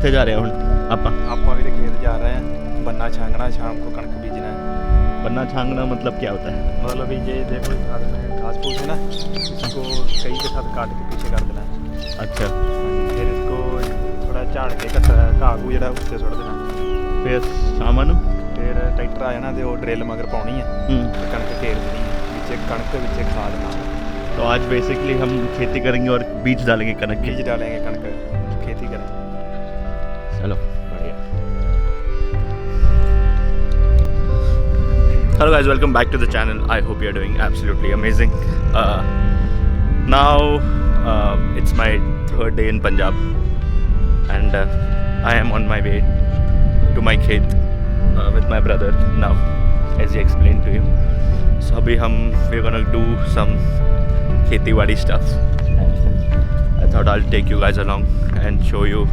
कितने जा रहे हैं हम ਆਪਾਂ ਵੀ खेत जा रहे हैं बन्ना छांगना शाम को कणक बीजना है। बन्ना छांगना मतलब क्या होता है? मतलब भी ये देखो घास फूस है ना, इसको कई के साथ काट के पीछे कर देना है। अच्छा, फिर इसको थोड़ा झाड़ के घाह घू जो उत्ते सुट देना। फिर शाम ਨੂੰ फिर ट्रैक्टर आ जाना तो वो ड्रिल मगर पानी है, कणक घेर देनी है, नीचे कणक पीछे खाद ना। तो आज बेसिकली हम खेती करेंगे और बीज डालेंगे कणक के। बीज डालेंगे कणक, खेती करेंगे। चलो बढ़िया। Hello guys, welcome back to the channel. I hope you're doing absolutely amazing. Now it's my third day in Punjab and I am on my way to my khet with my brother now, as he explained to you. So abhi we're gonna do some kheti wadi stuff. I thought I'll take you guys along and show you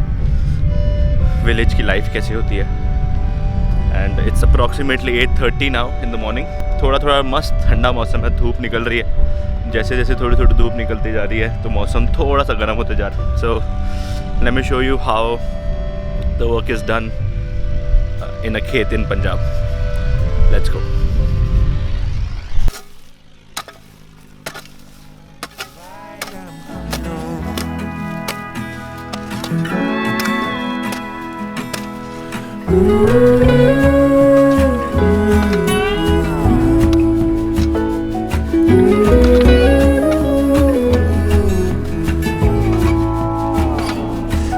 village की life कैसे होती है। And it's approximately 8:30 now in the morning. थोड़ा मस्त ठंडा मौसम है, धूप निकल रही है। जैसे जैसे थोड़ी धूप निकलती जा रही है तो मौसम थोड़ा सा गर्म होते जा रहा है। So let me show you how the work is done in a khet in Punjab. Let's go.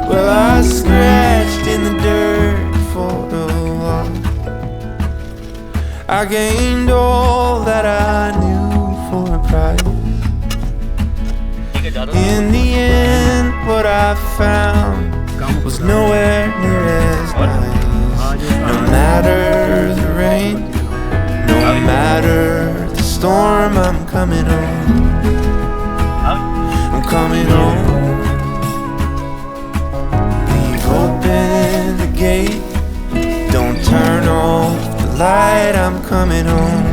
Well, I scratched in the dirt for a while. I gained all that I knew for a price. In the end, what I found was nowhere near as nice. No matter the rain, no matter the storm, I'm coming home. I'm coming home. Leave open the gate, don't turn off the light, I'm coming home.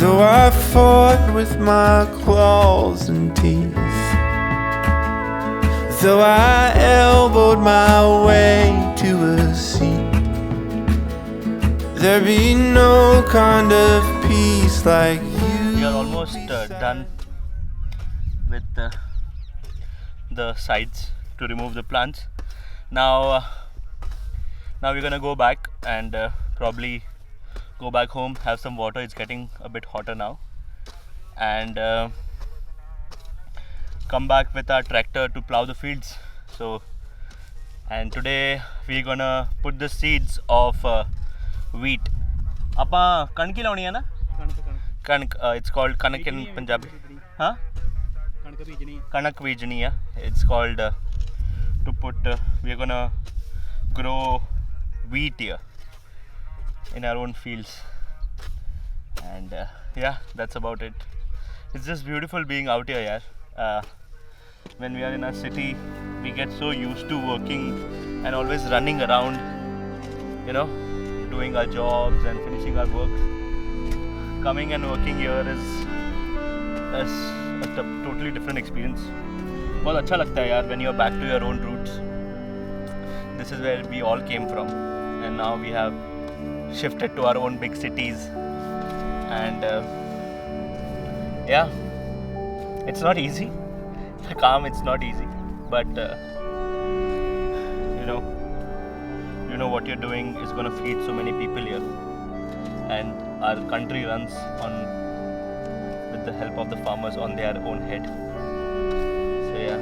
Though I fought with my claws and teeth, though I elbowed my way to a seat, there be no kind of peace like you. We are almost done with the sides to remove the plants. Now we're gonna go back and probably go back home, have some water. It's getting a bit hotter now, and come back with our tractor to plow the fields. So, and today we're gonna put the seeds of wheat. Appa kanak ki launi hai na? Kanak. It's called kanak in Punjabi. Huh? Kanak bijni hai. It's called to put. We're gonna grow wheat here in our own fields, and yeah, that's about it. It's just beautiful being out here, yaar. When we are in a city, we get so used to working and always running around, you know, doing our jobs and finishing our work. Coming and working here is a totally different experience. बहुत अच्छा लगता है यार when you're back to your own roots. This is where we all came from, and now we have shifted to our own big cities, and yeah, it's not easy. Calm, it's not easy, but you know what you're doing is going to feed so many people here, and our country runs on with the help of the farmers on their own head. So yeah,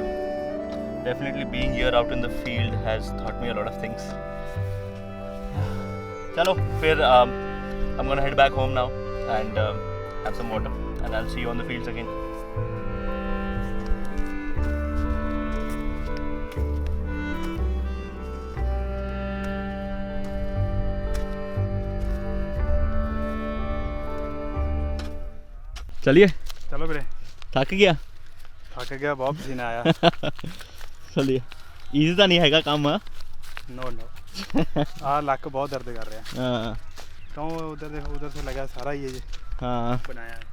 definitely being here out in the field has taught me a lot of things. Chalo, फिर I'm gonna head back home now and have some water, and I'll see you on the fields again. चलिए, चलो ਵੀਰੇ। थक गया? थक गया, बहुत पसीना आया। चलिए, ईजी तो नहीं हैगा काम? नो आ लक बहुत दर्द कर रहा है। हाँ, क्यों उधर से लगा सारा ये हाँ बनाया है।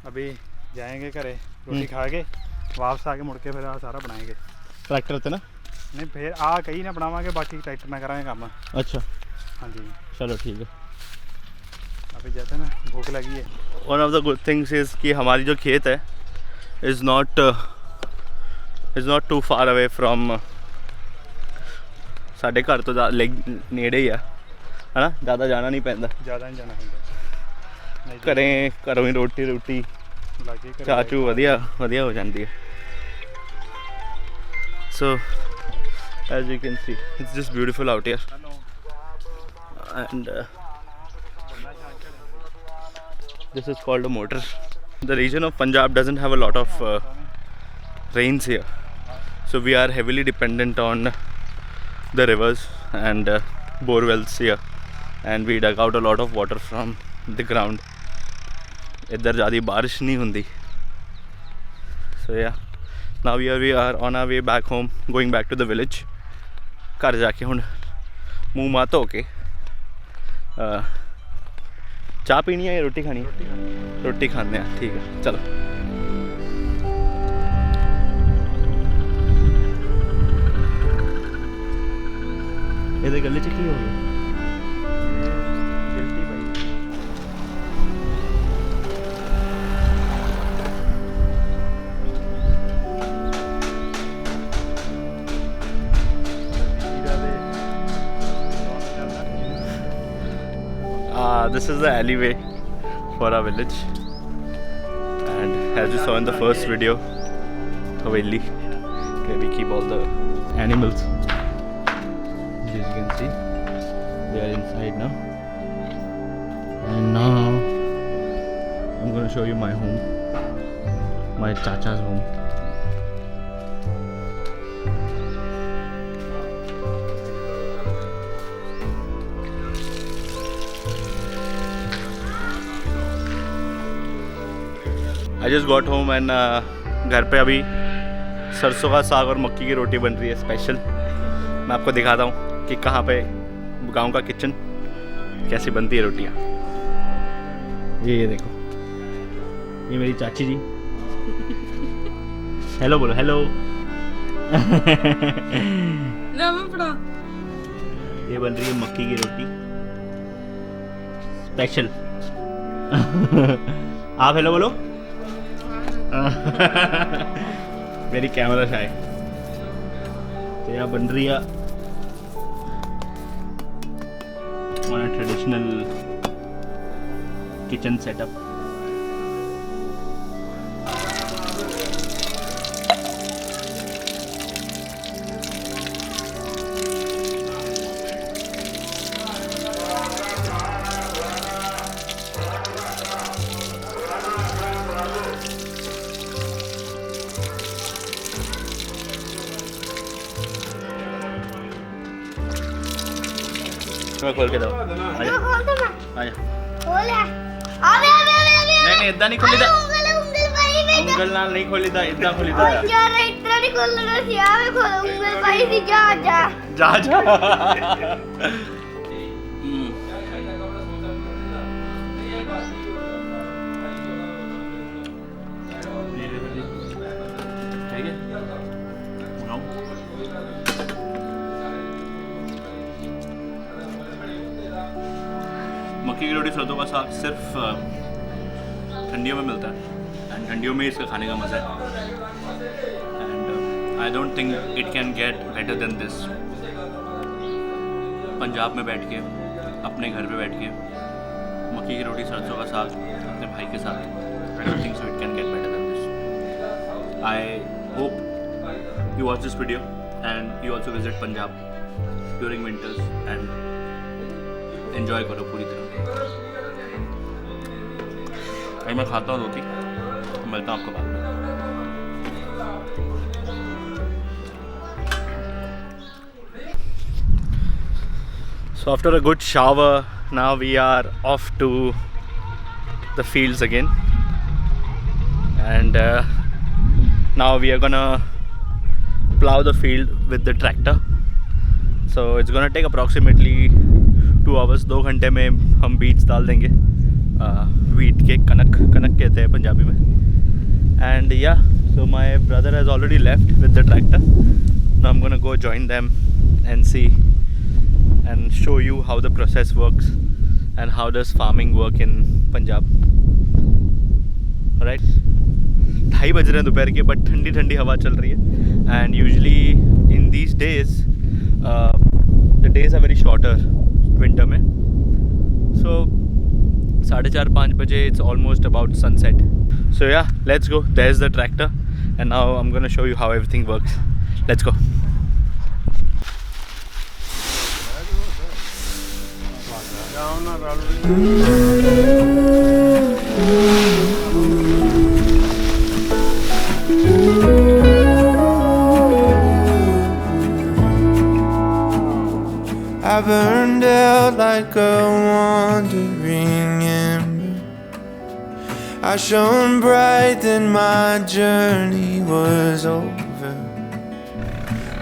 अभी जाएंगे घरे रोटी खा के वापस आके मुड़ के फिर आ सारा बनाएंगे ट्रैक्टर ते ना नहीं फिर आ कहीं ना बनावांगे बाकी ट्रैक्टर ना करांगे काम अच्छा हाँ जी चलो ठीक है अभी जाते ना भूख लगी है one of the good things is कि हमारी जो खेत है is not too far away from साढ़े घर तो नेड़े ही है ना ज़्यादा जाना नहीं पैंदा ज़्यादा नहीं जाना पैंदा घरों ही रोटी लागे चाह चू वधिया हो जाती है सो as you can see it's just beautiful out here and this is called a motor. The region of Punjab doesn't have a lot of rains here, so we are heavily dependent on the rivers and bore wells here, and we dug out a lot of water from the ground. इधर ज़्यादा बारिश नहीं होती. So yeah, now we are on our way back home, going back to the village. घर जाके हुण मूँह माँ धो के चाह पीनी है या रोटी खानी है रोटी खाने हैं ठीक है चलो ये गले च की हो गया गिल्टी भाई this is the alleyway for our village, and as you saw in the first video, Haveli, okay, we keep all the animals. As you can see, they are inside now, and now I'm going to show you my home, my chacha's home. I just got home and घर पे अभी सरसों का साग और मक्की की रोटी बन रही है स्पेशल. मैं आपको दिखाता हूँ कि कहाँ पे गांव का किचन कैसी बनती है रोटियाँ. ये देखो, ये मेरी चाची जी. हेलो बोलो हेलो. ये बन रही है मक्की की रोटी स्पेशल. आप हेलो बोलो. मेरी कैमरा शाय तो यहाँ बन रही है हमारा ट्रेडिशनल किचन सेटअप. मैं खोल के दो. आजा नहीं इतना नहीं खोली था. ਉਂਗਲ ਨਾਲ नहीं खोली था, इतना खोली था यार. इतना नहीं खोलना ਸੀ ਆਵੇ ਖੋਲ ਉਂਗਲ ਪਾਈ ਸੀ. जा ठीक है. मक्की की रोटी सरसों का साग सिर्फ ठंडियों में मिलता है एंड ठंडियों में इसका खाने का मज़ा है. And I don't think it can get better than this. Punjab में बैठ के अपने घर पे बैठ के मक्की की रोटी सरसों का साग अपने भाई के साथ. I don't think so it can get better than this. I hope you watch this video and you also visit Punjab during winters and enjoy करो पूरी तरह. अभी मैं खाता हूँ रोटी, मिलता हूँ आपको बाद में. So after a good shower, now we are off to the fields again, and now we are gonna plow the field with the tractor. So it's gonna take approximately 2 hours. 2 घंटे में हम बीज डाल देंगे. wheat के कनक कहते हैं पंजाबी में. And yeah, so my brother has already left with the tractor. Now I'm gonna go join them and see and show you how the process works and how does farming work in Punjab. Alright, 2:30 बज रहे हैं दोपहर के, but ठंडी ठंडी हवा चल रही है. And usually in these days the days are very shorter winter में. So 4:30-5 बजे it's almost about sunset. So yeah, let's go. There's the tractor and now I'm gonna show you how everything works. Let's go. I burned out like a wandering ember. I shone bright, then my journey was over.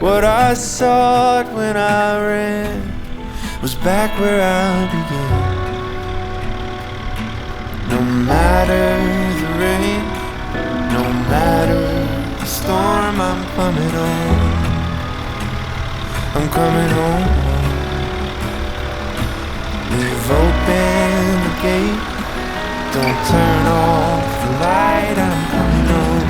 What I sought when I ran was back where I began. No matter the rain, no matter the storm, I'm coming home. I'm coming home. Leave open the gate, don't turn off the light, I'm coming home.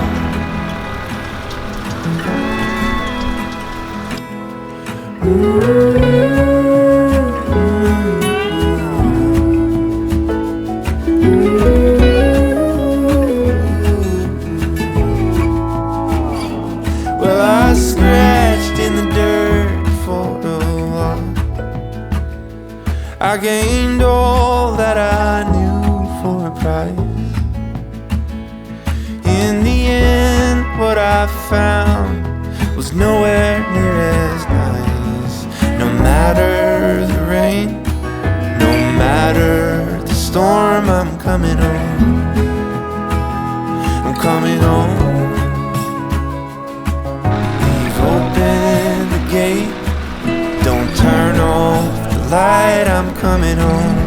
Well, I scratched in the dirt for a while. I gained all that I knew for a price. In the end, what I found was nowhere near as nice. No matter the rain, no matter the storm, I'm coming home. I'm coming home. Leave open the gate, don't turn off the light, I'm coming home.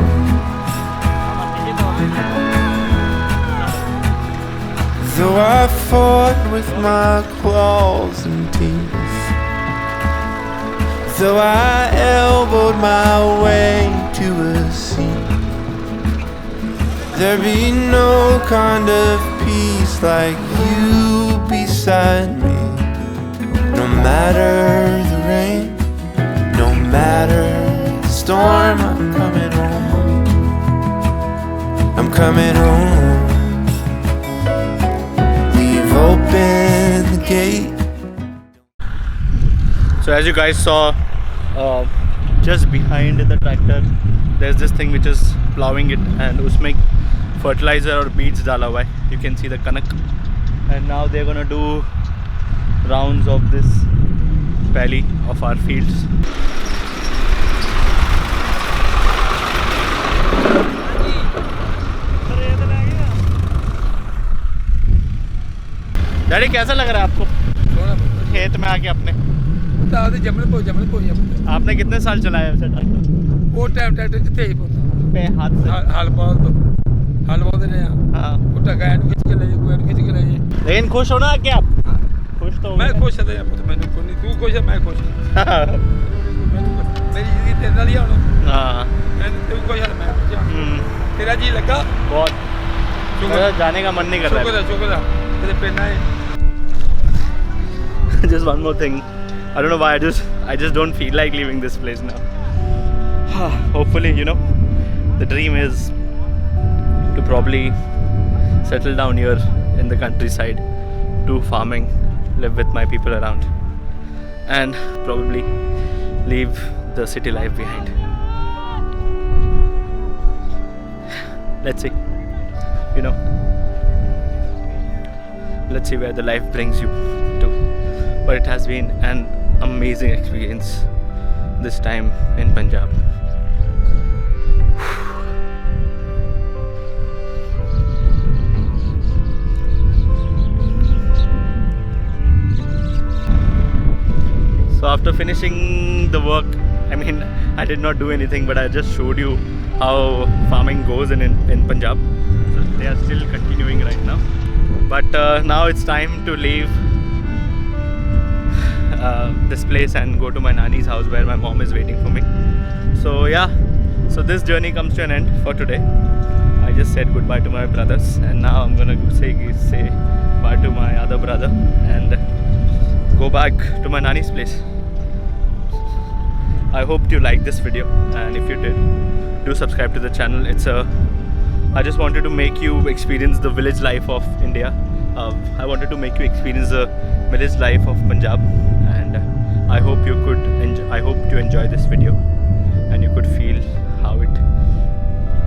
Though I fought with my claws and teeth, though I elbowed my way to a seat, there be no kind of peace like you beside me. No matter the rain, no matter the storm, I'm coming home. I'm coming home. Open the gate. So as you guys saw, just behind the tractor there's this thing which is plowing it, and उसमें fertilizer और beads डाला हुआ है. You can see the kanak, and now they're gonna do rounds of this valley of our fields. Daddy कैसा लग रहा है आपको खेत में आके अपने? आपने कितने साल चलाया वैसे ट्रैक्टर? वो टाइम ट्रैक्टर जिथे ही पोता पे हाथ से हल बोलते रहे। हाँ, उठा गाय खींच के ले जाए। लेकिन खुश हो ना क्या आप? खुश तो मैं खुश है यार, मैंने को नहीं, तू खुश है, मैं खुश हूं। मेरी जिंदगी तेरे नाल ही होना। हां, मैं तू खुश है, मैं खुश हूं। तेरा जी लगा बहुत, शुक्र, जाने का मन नहीं कर रहा है। शुक्र तेरे पे ना है। Just one more thing. I don't know why I just don't feel like leaving this place now. Hopefully, you know, the dream is to probably settle down here in the countryside, do farming, live with my people around, and probably leave the city life behind. Let's see, you know, let's see where the life brings you to. But it has been an amazing experience this time in Punjab. So after finishing the work, I mean, I did not do anything, but I just showed you how farming goes in Punjab. So They are still continuing right now. But now it's time to leave this place and go to my nanny's house where my mom is waiting for me. So yeah, so this journey comes to an end for today. I just said goodbye to my brothers, and now I'm gonna say bye to my other brother and go back to my nanny's place. I hope you liked this video, and if you did, do subscribe to the channel. I just wanted to make you experience the village life of India. I wanted to make you experience the village life of Punjab, and I hope you enjoy this video and you could feel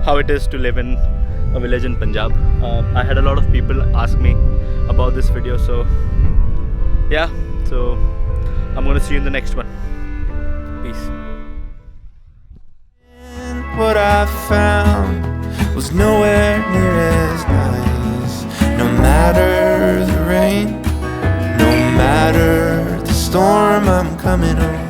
how it is to live in a village in Punjab. I had a lot of people ask me about this video, so yeah, so I'm gonna see you in the next one. Peace. What I found was nowhere near as nice. No matter the rain, no matter the storm, I'm coming home.